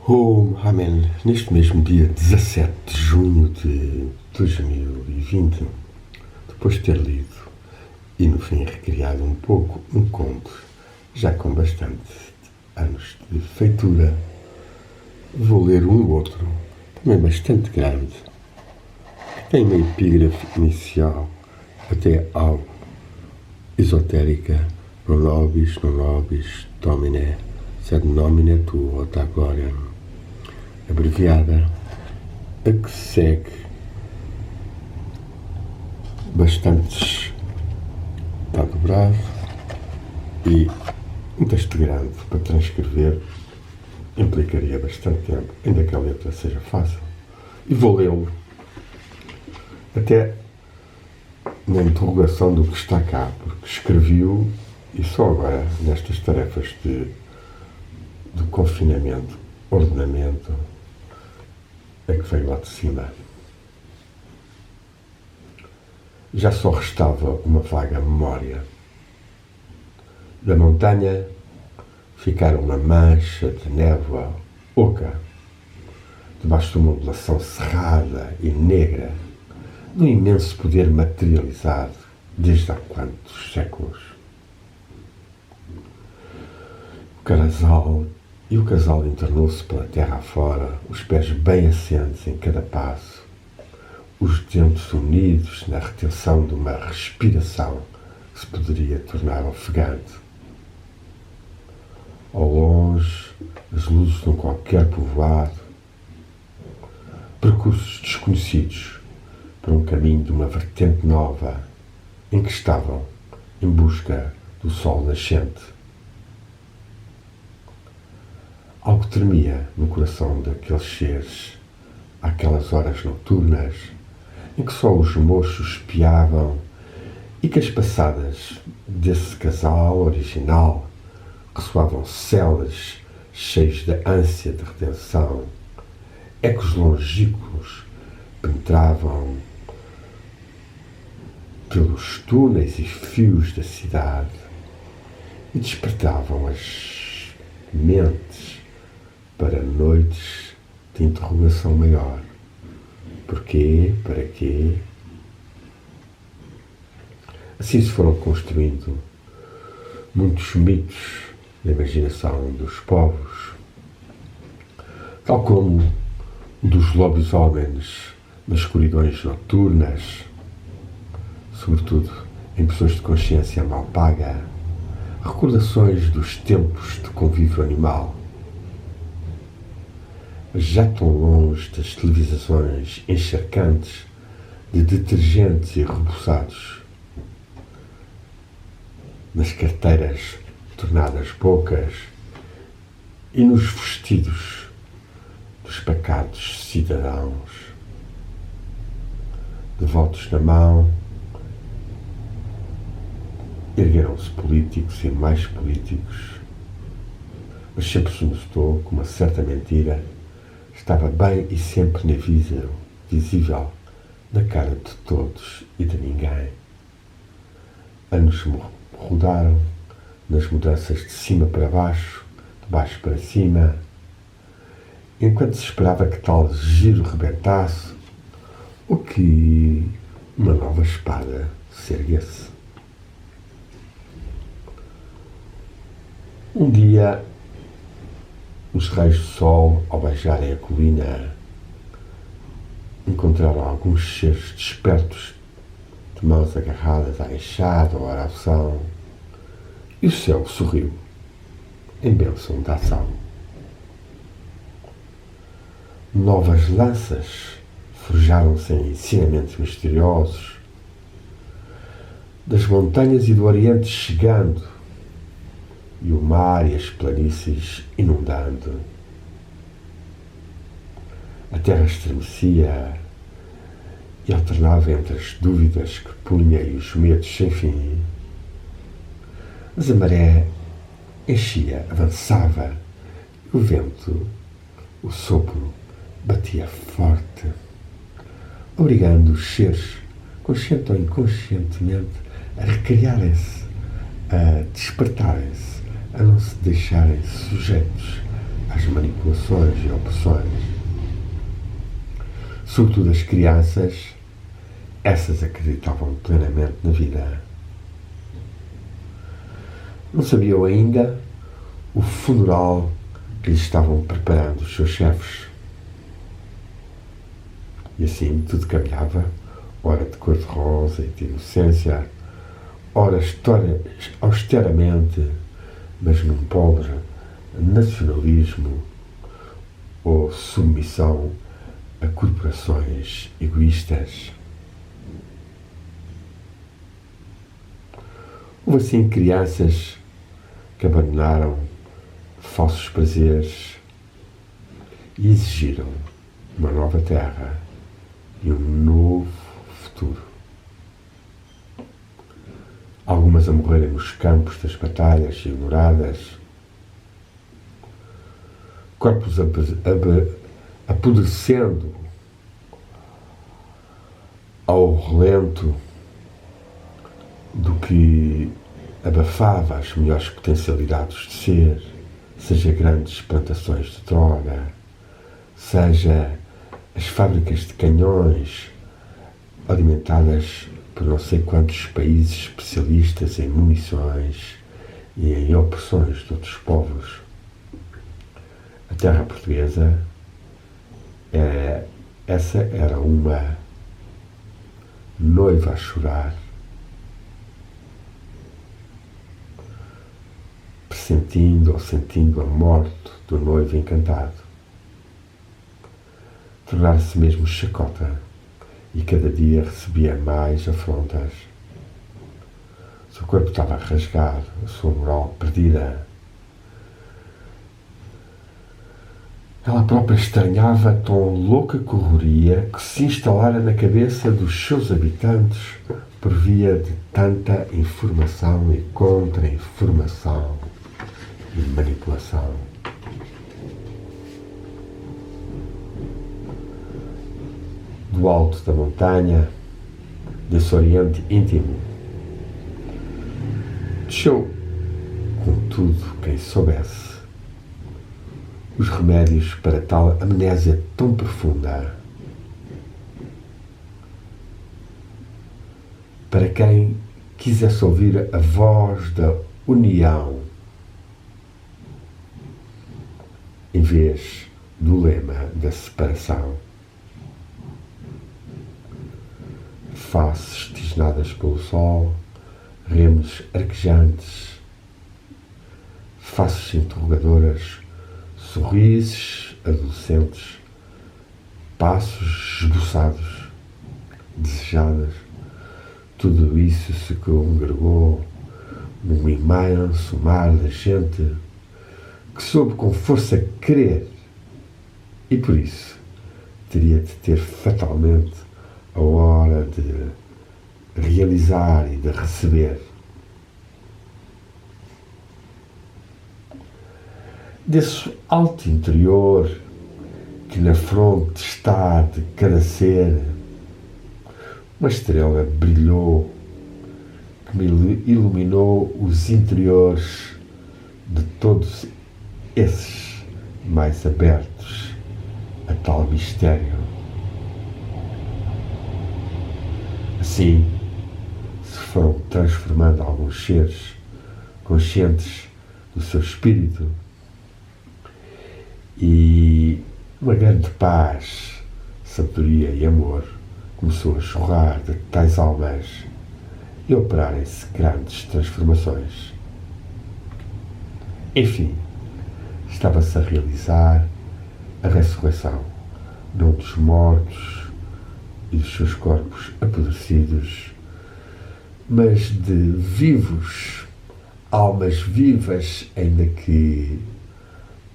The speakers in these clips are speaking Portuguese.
Oh, amém. Neste mesmo dia 17 de junho de 2020, depois de ter lido e no fim recriado um pouco um conto, já com bastante anos de feitura, vou ler um outro, também bastante grande, que tem uma epígrafe inicial até algo esotérica: non nobis, domine, sed nomine tuo da gloria, abreviada, a que segue bastantes está dobrado e um texto grande para transcrever implicaria bastante tempo, ainda que a letra seja fácil, e vou lê-lo até na interrogação do que está cá, porque escrevi-o e só agora, nestas tarefas de confinamento, ordenamento, é que veio lá de cima. Já só restava uma vaga memória. Da montanha ficara uma mancha de névoa oca, debaixo de uma ondulação cerrada e negra, de um imenso poder materializado desde há quantos séculos. O casal internou-se pela terra afora, os pés bem assentes em cada passo, os dentes unidos na retenção de uma respiração que se poderia tornar ofegante. Ao longe, as luzes de um qualquer povoado, percursos desconhecidos para um caminho de uma vertente nova em que estavam em busca do sol nascente. Algo tremia no coração daqueles seres àquelas horas noturnas em que só os mochos espiavam e que as passadas desse casal original ressoavam celas cheios de ânsia de redenção, ecos longínquos penetravam pelos túneis e fios da cidade e despertavam as mentes para noites de interrogação maior. Porquê? Para quê? Assim se foram construindo muitos mitos da imaginação dos povos, tal como o dos lobisomens nas escuridões noturnas, sobretudo em pessoas de consciência mal paga, recordações dos tempos de convívio animal. Mas já tão longe das televisões encharcantes de detergentes e reboçados, nas carteiras tornadas bocas e nos vestidos dos pacatos cidadãos, devotos na mão, ergueram-se políticos e mais políticos, mas sempre se notou que uma certa mentira estava bem e sempre visível na cara de todos e de ninguém. Anos rodaram nas mudanças de cima para baixo, de baixo para cima, enquanto se esperava que tal giro rebentasse ou que uma nova espada se erguesse. Um dia, os raios do sol, ao beijarem a colina, encontraram alguns seres despertos, de mãos agarradas à enxada ou à aração, e o céu sorriu, em bênção da ação. Novas lanças forjaram-se em ensinamentos misteriosos, das montanhas e do Oriente chegando, e o mar e as planícies inundando. A terra estremecia e alternava entre as dúvidas que punha e os medos sem fim. Mas a maré enchia, avançava, e o vento, o sopro, batia forte, obrigando os seres, consciente ou inconscientemente, a recriarem-se, a despertarem-se, a não se deixarem sujeitos às manipulações e opressões. Sobretudo as crianças, essas acreditavam plenamente na vida. Não sabiam ainda o funeral que lhes estavam preparando os seus chefes. E assim tudo caminhava, ora de cor-de-rosa e de inocência, ora austeramente, mas num pobre nacionalismo ou submissão a corporações egoístas. Houve assim crianças que abandonaram falsos prazeres e exigiram uma nova terra e um novo futuro. Algumas a morrerem nos campos das batalhas ignoradas, corpos apodrecendo ao relento do que abafava as melhores potencialidades de ser, seja grandes plantações de droga, seja as fábricas de canhões alimentadas por não sei quantos países especialistas em munições e em opressões de outros povos. A terra portuguesa, essa era uma noiva a chorar, pressentindo ou sentindo a morte do noivo encantado. Tornar-se mesmo chacota e cada dia recebia mais afrontas. O seu corpo estava rasgado, a sua moral perdida. Ela própria estranhava tão louca correria que se instalara na cabeça dos seus habitantes por via de tanta informação e contra-informação e manipulação. Do alto da montanha, desse oriente íntimo, desceu, contudo, quem soubesse, os remédios para tal amnésia tão profunda. Para quem quisesse ouvir a voz da união, em vez do lema da separação. Faces tisnadas pelo sol, remos arquejantes, faces interrogadoras, sorrisos adolescentes, passos esboçados, desejados. Tudo isso se congregou num imenso mar de gente que soube com força querer e por isso teria de ter fatalmente a hora de realizar e de receber. Desse alto interior que na fronte está de cada ser, uma estrela brilhou que me iluminou os interiores de todos esses mais abertos a tal mistério. Assim se foram transformando alguns seres conscientes do seu espírito e uma grande paz, sabedoria e amor começou a jorrar de tais almas e operarem-se grandes transformações. Enfim, estava-se a realizar a ressurreição, não dos mortos e dos seus corpos apodrecidos, mas de vivos, almas vivas, ainda que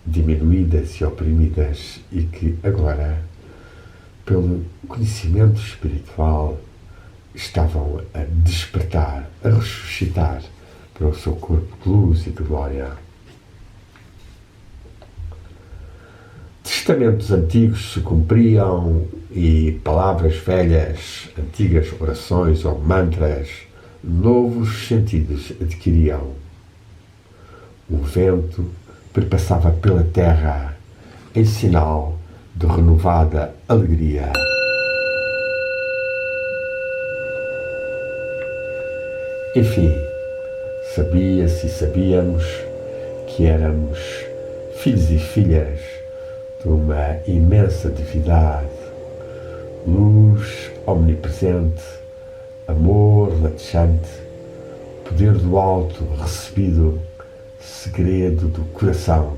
diminuídas e oprimidas, e que agora, pelo conhecimento espiritual, estavam a despertar, a ressuscitar para o seu corpo de luz e de glória. Testamentos antigos se cumpriam e palavras velhas, antigas orações ou mantras, novos sentidos adquiriam. O vento perpassava pela terra em sinal de renovada alegria. Enfim, sabia-se e sabíamos que éramos filhos e filhas de uma imensa divindade, luz omnipresente, amor latejante, poder do alto recebido, segredo do coração,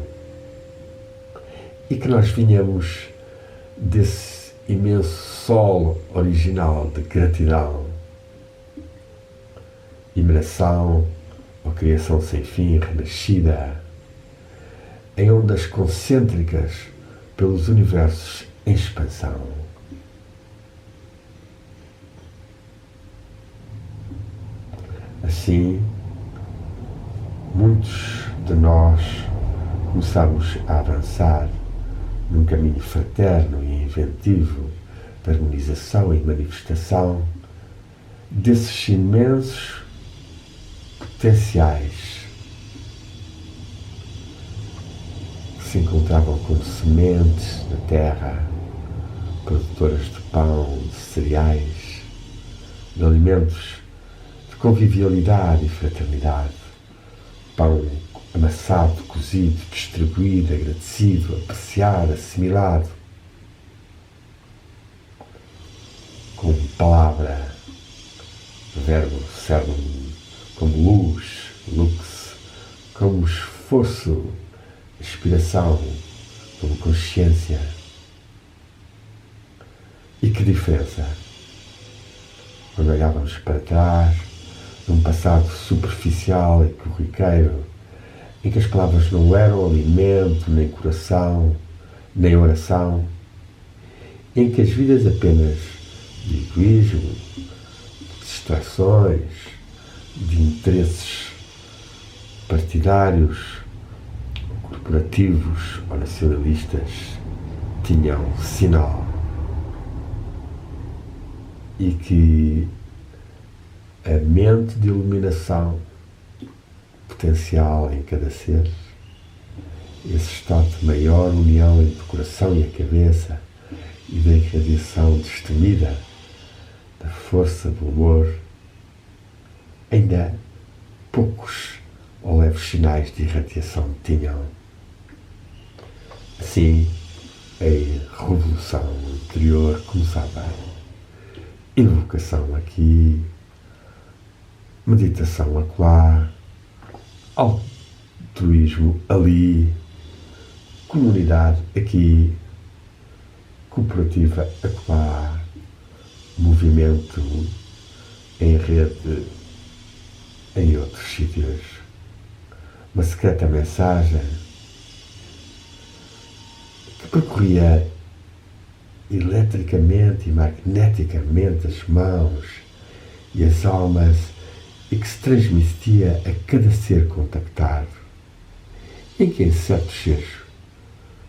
e que nós vinhamos desse imenso sol original de gratidão, emanação ou criação sem fim renascida, em ondas concêntricas pelos universos em expansão. Assim, muitos de nós começamos a avançar num caminho fraterno e inventivo de harmonização e manifestação desses imensos potenciais que se encontravam como sementes na terra, produtoras de pão, de cereais, de alimentos de convivialidade e fraternidade, pão amassado, cozido, distribuído, agradecido, apreciado, assimilado, com palavra, verbo, sermon, como luz, lux, como esforço, inspiração, como consciência. E que diferença quando olhávamos para trás, num passado superficial e corriqueiro, em que as palavras não eram alimento, nem coração, nem oração, em que as vidas apenas de egoísmo, de distrações, de interesses partidários, corporativos ou nacionalistas tinham sinal, e que a mente de iluminação potencial em cada ser, esse estado de maior união entre o coração e a cabeça e da irradiação destemida da força do amor, ainda poucos ou leves sinais de irradiação tinham. Assim, a revolução interior começava. Invocação aqui, meditação acolá, altruísmo ali, comunidade aqui, cooperativa acolá, movimento em rede em outros sítios. Uma secreta mensagem que percorria eletricamente e magneticamente as mãos e as almas, e que se transmitia a cada ser contactado, em que em certos seres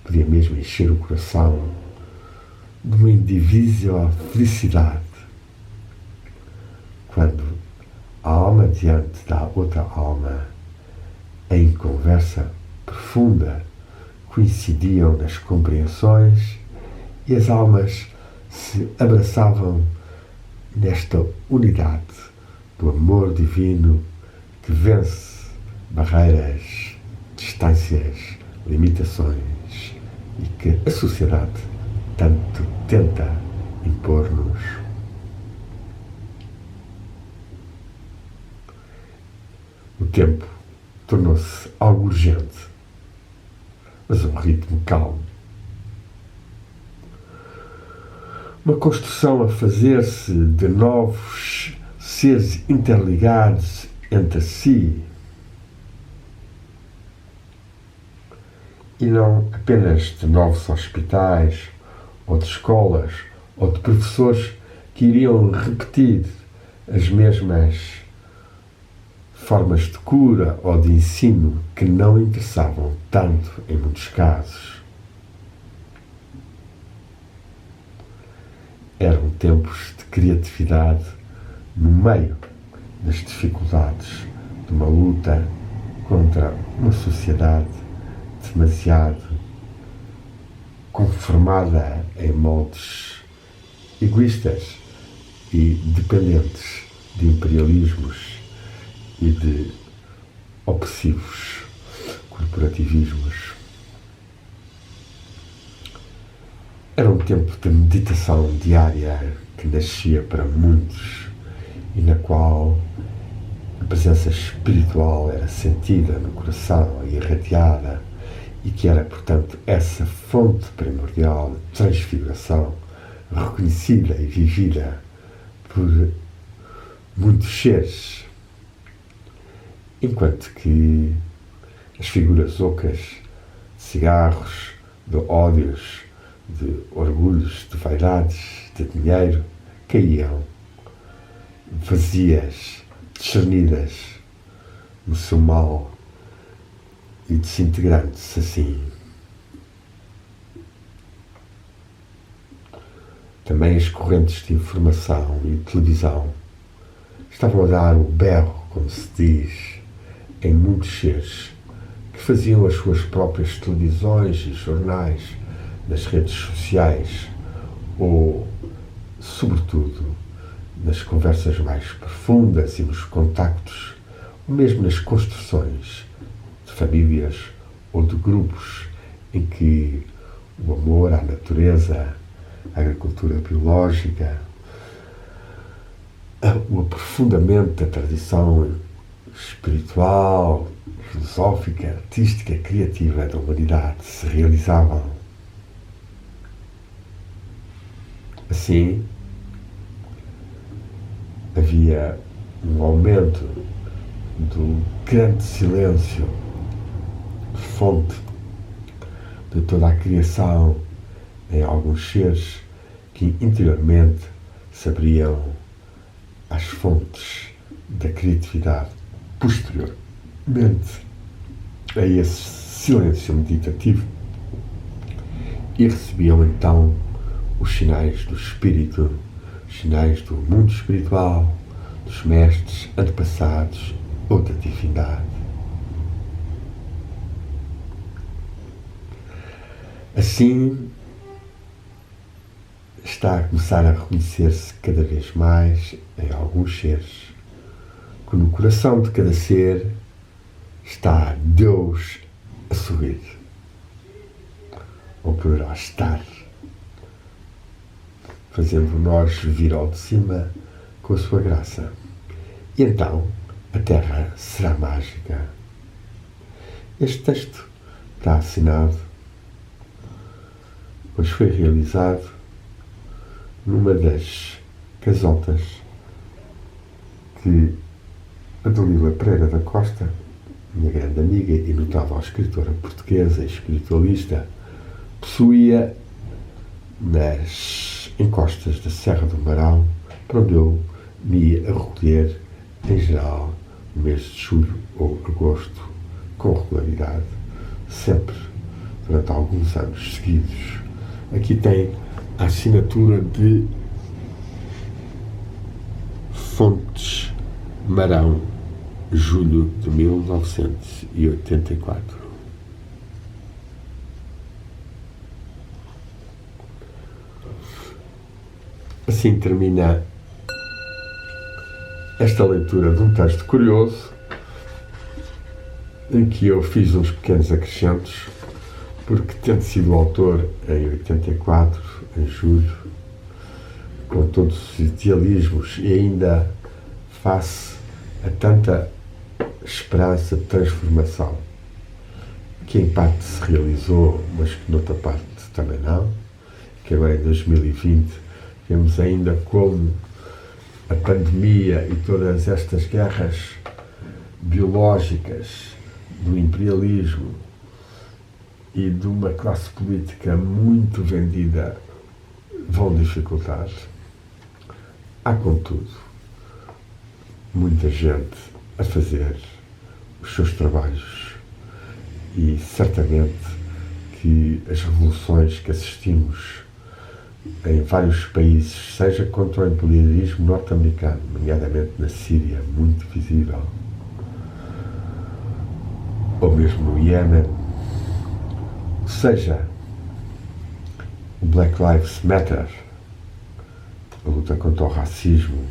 podia mesmo encher o coração de uma indivísvel felicidade, quando a alma diante da outra alma, em conversa profunda, coincidiam nas compreensões e as almas se abraçavam nesta unidade do amor divino que vence barreiras, distâncias, limitações e que a sociedade tanto tenta impor-nos. O tempo tornou-se algo urgente, mas um ritmo calmo. Uma construção a fazer-se de novos seres interligados entre si, e não apenas de novos hospitais, ou de escolas, ou de professores que iriam repetir as mesmas formas de cura ou de ensino que não interessavam tanto em muitos casos. Eram tempos de criatividade no meio das dificuldades de uma luta contra uma sociedade demasiado conformada em moldes egoístas e dependentes de imperialismos e de opressivos corporativismos. Era um tempo de meditação diária que nascia para muitos e na qual a presença espiritual era sentida no coração e irradiada, e que era, portanto, essa fonte primordial de transfiguração reconhecida e vivida por muitos seres, enquanto que as figuras ocas de cigarros, de ódios, de orgulhos, de vaidades, de dinheiro, caíam vazias, discernidas no seu mal e desintegrando-se assim. Também as correntes de informação e de televisão estavam a dar o berro, como se diz, em muitos seres que faziam as suas próprias televisões e jornais nas redes sociais ou, sobretudo, nas conversas mais profundas e nos contactos, ou mesmo nas construções de famílias ou de grupos em que o amor à natureza, a agricultura biológica, o aprofundamento da tradição espiritual, filosófica, artística, criativa da humanidade se realizavam. Assim, havia um aumento do grande silêncio, fonte de toda a criação em alguns seres que interiormente se abriam às fontes da criatividade posteriormente a esse silêncio meditativo e recebiam então os sinais do espírito, os sinais do mundo espiritual, dos mestres antepassados ou da divindade. Assim, está a começar a reconhecer-se cada vez mais em alguns seres que no coração de cada ser está Deus a sorrir, ou poderá estar, fazendo nós vir ao de cima com a sua graça. E então a Terra será mágica. Este texto está assinado, pois foi realizado numa das casotas que a Dalila Pereira da Costa, minha grande amiga e notável escritora portuguesa e espiritualista, possuía nas encostas da Serra do Marão, para onde eu me ia a recolher, em geral, no mês de julho ou agosto, com regularidade, sempre durante alguns anos seguidos. Aqui tem a assinatura de Fontes Marão, julho de 1984. Assim termina esta leitura de um texto curioso, em que eu fiz uns pequenos acrescentos, porque tendo sido autor em 84, em julho, com todos os idealismos e ainda face a tanta esperança de transformação, que em parte se realizou, mas que noutra parte também não, que agora em 2020 vemos ainda como a pandemia e todas estas guerras biológicas do imperialismo e de uma classe política muito vendida vão dificultar. Há, contudo, muita gente a fazer os seus trabalhos e certamente que as revoluções que assistimos em vários países, seja contra o imperialismo norte-americano, nomeadamente na Síria, muito visível, ou mesmo no Iémen, seja o Black Lives Matter, a luta contra o racismo,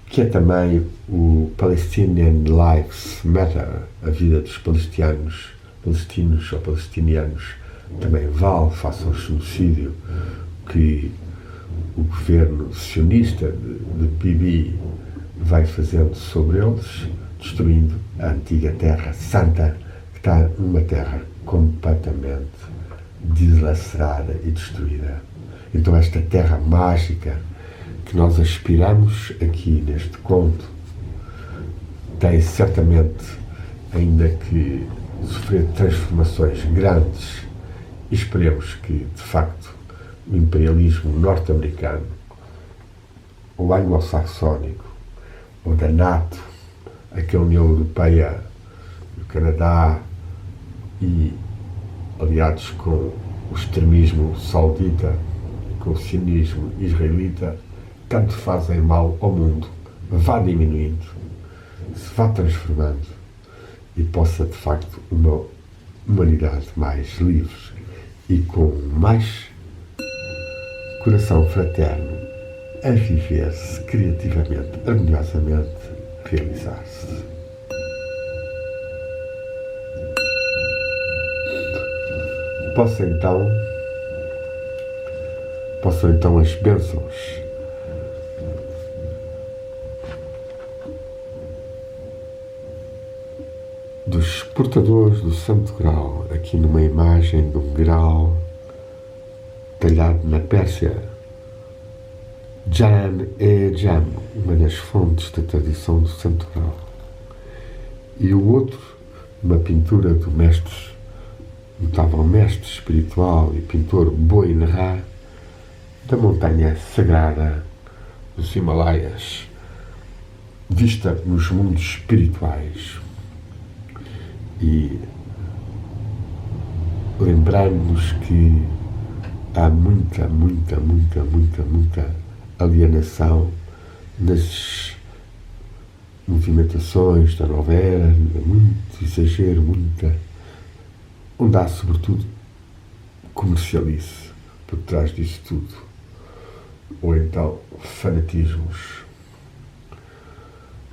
que é também o Palestinian Lives Matter, a vida dos palestinos ou palestinianos também vale face ao genocídio que o governo sionista de Bibi vai fazendo sobre eles, destruindo a antiga Terra Santa, que está numa terra completamente deslacerada e destruída. Então esta terra mágica que nós aspiramos aqui neste conto tem certamente ainda que sofrer transformações grandes e esperemos que, de facto, o imperialismo norte-americano ou anglo-saxónico ou da NATO, a que a União Europeia, o Canadá e aliados com o extremismo saudita, com o sionismo israelita, tanto fazem mal ao mundo, vá diminuindo, se vá transformando e possa, de facto, uma humanidade mais livre e com mais coração fraterno a viver-se criativamente, harmoniosamente, realizar-se. Possam então as bênçãos dos portadores do Santo Grau, aqui numa imagem de um grau talhado na Pérsia, Jan, uma das fontes da tradição do Santo Grau, e o outro, uma pintura do notável mestre espiritual e pintor Boin Ra, da montanha sagrada dos Himalaias, vista nos mundos espirituais, e lembrando-nos que há muita alienação nas movimentações da nova era, muito exagero, onde há sobretudo comercialice por trás disso tudo, ou então fanatismos.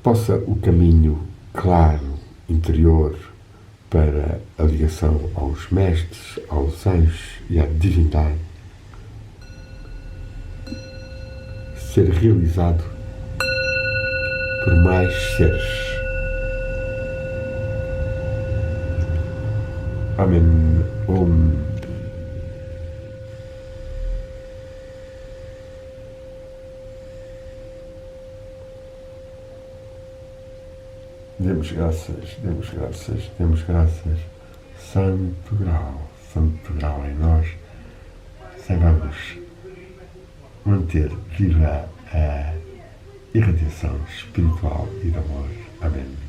Possa o caminho claro, interior, para a ligação aos mestres, aos anjos e à divindade ser realizado por mais seres. Amém. Demos graças, Santo Grau em nós, saibamos manter viva a irradiação espiritual e de amor. Amém.